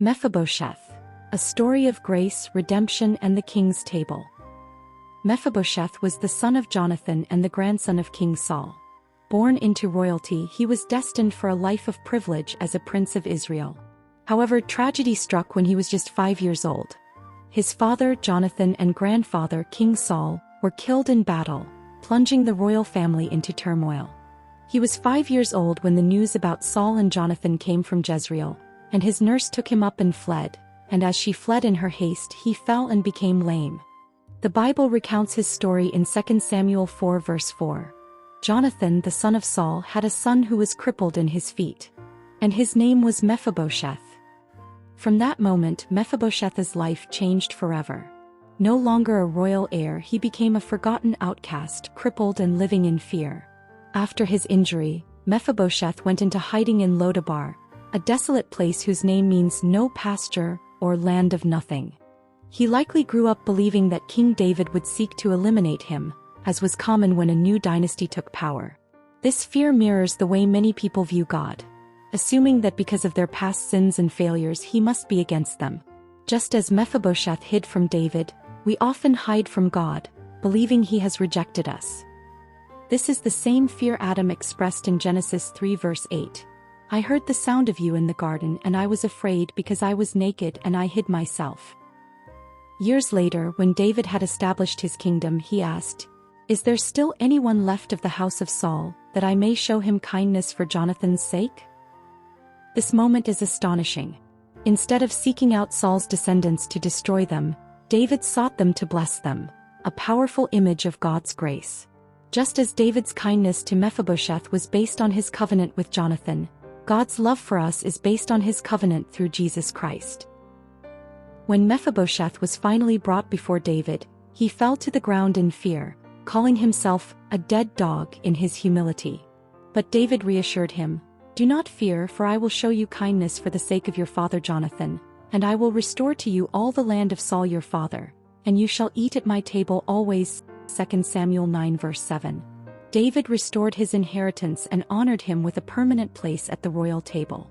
Mephibosheth. A story of grace, redemption, and the king's table. Mephibosheth was the son of Jonathan and the grandson of King Saul. Born into royalty, he was destined for a life of privilege as a prince of Israel. However, tragedy struck when he was just 5 years old. His father, Jonathan, and grandfather, King Saul, were killed in battle, plunging the royal family into turmoil. He was 5 years old when the news about Saul and Jonathan came from Jezreel, and his nurse took him up and fled, and as she fled in her haste, he fell and became lame. The Bible recounts his story in 2 Samuel 4 verse 4. Jonathan, the son of Saul, had a son who was crippled in his feet, and his name was Mephibosheth. From that moment, Mephibosheth's life changed forever. No longer a royal heir, he became a forgotten outcast, crippled and living in fear. After his injury, Mephibosheth went into hiding in Lodabar, a desolate place whose name means no pasture or land of nothing. He likely grew up believing that King David would seek to eliminate him, as was common when a new dynasty took power. This fear mirrors the way many people view God, assuming that because of their past sins and failures he must be against them. Just as Mephibosheth hid from David, we often hide from God, believing he has rejected us. This is the same fear Adam expressed in Genesis 3 verse 8. I heard the sound of you in the garden and I was afraid because I was naked and I hid myself. Years later, when David had established his kingdom, he asked, "Is there still anyone left of the house of Saul, that I may show him kindness for Jonathan's sake?" This moment is astonishing. Instead of seeking out Saul's descendants to destroy them, David sought them to bless them, a powerful image of God's grace. Just as David's kindness to Mephibosheth was based on his covenant with Jonathan, God's love for us is based on his covenant through Jesus Christ. When Mephibosheth was finally brought before David, he fell to the ground in fear, calling himself a dead dog in his humility. But David reassured him, "Do not fear, for I will show you kindness for the sake of your father Jonathan, and I will restore to you all the land of Saul your father, and you shall eat at my table always." 2 Samuel 9 verse 7. David restored his inheritance and honored him with a permanent place at the royal table.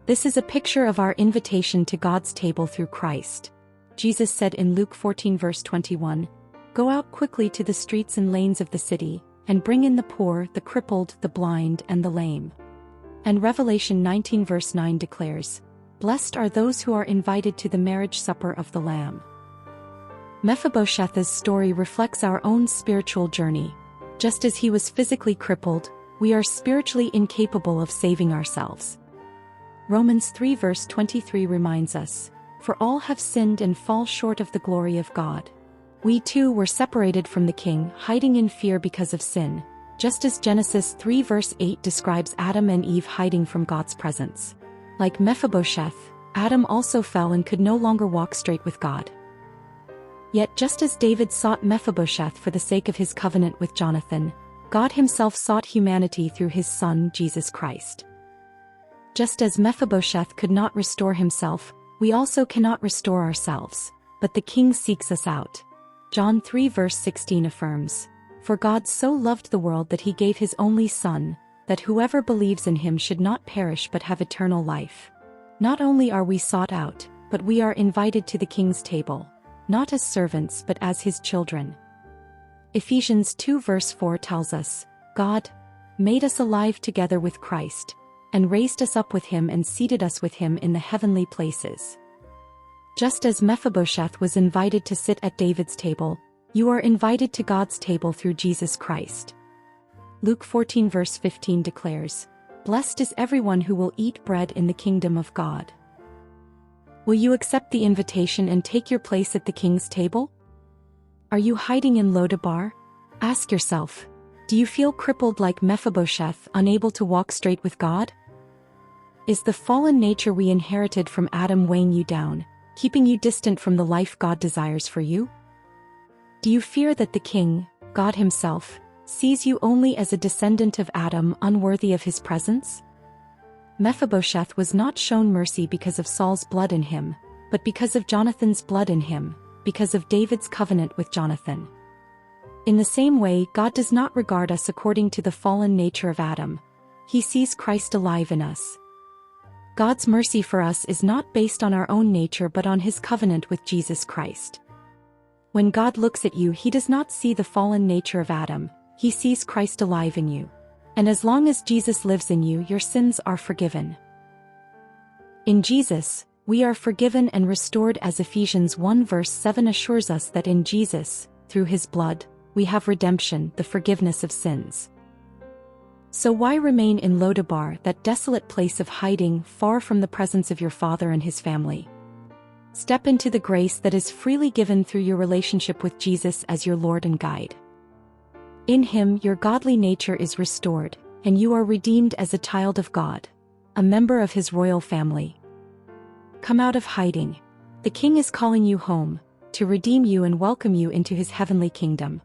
This is a picture of our invitation to God's table through Christ. Jesus said in Luke 14 verse 21, "Go out quickly to the streets and lanes of the city, and bring in the poor, the crippled, the blind, and the lame." And Revelation 19 verse 9 declares, "Blessed are those who are invited to the marriage supper of the Lamb." Mephibosheth's story reflects our own spiritual journey. Just as he was physically crippled, we are spiritually incapable of saving ourselves. Romans 3 verse 23 reminds us, "For all have sinned and fall short of the glory of God." We too were separated from the king, hiding in fear because of sin, just as Genesis 3 verse 8 describes Adam and Eve hiding from God's presence. Like Mephibosheth, Adam also fell and could no longer walk straight with God. Yet just as David sought Mephibosheth for the sake of his covenant with Jonathan, God himself sought humanity through his Son, Jesus Christ. Just as Mephibosheth could not restore himself, we also cannot restore ourselves, but the King seeks us out. John 3 verse 16 affirms, "For God so loved the world that he gave his only Son, that whoever believes in him should not perish but have eternal life." Not only are we sought out, but we are invited to the King's table, not as servants but as his children. Ephesians 2 verse 4 tells us, "God made us alive together with Christ, and raised us up with him and seated us with him in the heavenly places." Just as Mephibosheth was invited to sit at David's table, you are invited to God's table through Jesus Christ. Luke 14 verse 15 declares, "Blessed is everyone who will eat bread in the kingdom of God." Will you accept the invitation and take your place at the King's table? Are you hiding in Lodabar? Ask yourself, do you feel crippled like Mephibosheth, unable to walk straight with God? Is the fallen nature we inherited from Adam weighing you down, keeping you distant from the life God desires for you? Do you fear that the King, God himself, sees you only as a descendant of Adam, unworthy of his presence? Mephibosheth was not shown mercy because of Saul's blood in him, but because of Jonathan's blood in him, because of David's covenant with Jonathan. In the same way, God does not regard us according to the fallen nature of Adam. He sees Christ alive in us. God's mercy for us is not based on our own nature but on his covenant with Jesus Christ. When God looks at you, he does not see the fallen nature of Adam, he sees Christ alive in you. And as long as Jesus lives in you, your sins are forgiven. In Jesus, we are forgiven and restored, as Ephesians 1 verse 7 assures us that in Jesus, through his blood, we have redemption, the forgiveness of sins. So why remain in Lodabar, that desolate place of hiding, far from the presence of your Father and his family? Step into the grace that is freely given through your relationship with Jesus as your Lord and guide. In him your godly nature is restored, and you are redeemed as a child of God, a member of his royal family. Come out of hiding. The King is calling you home, to redeem you and welcome you into his heavenly kingdom.